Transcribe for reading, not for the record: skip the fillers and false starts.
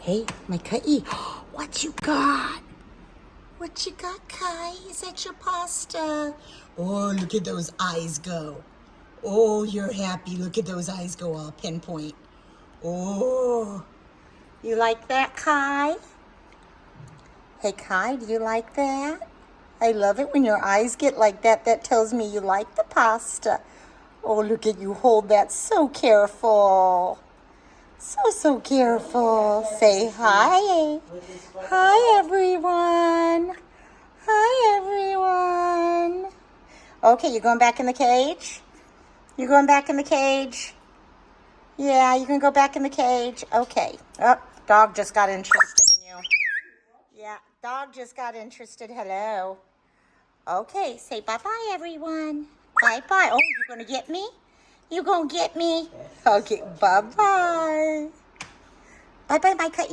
Hey, Maika'i, what you got? What you got, Kai? Is that your pasta? Oh, look at those eyes go. Oh, you're happy. Look at those eyes go all pinpoint. Oh, you like that, Kai? Hey, Kai, do you like that? I love it when your eyes get like that. That tells me you like the pasta. Oh, look at you hold that so careful. So careful. Say hi. Hi, everyone. Hi, everyone. Okay, you going back in the cage? You going back in the cage? Yeah, you can go back in the cage. Okay. Oh, dog just got interested in you. Yeah, dog just got interested. Hello. Okay, say bye-bye, everyone. Bye-bye. Oh, you going to get me? You going to get me? Okay, bye-bye. Bye-bye, Maika'i.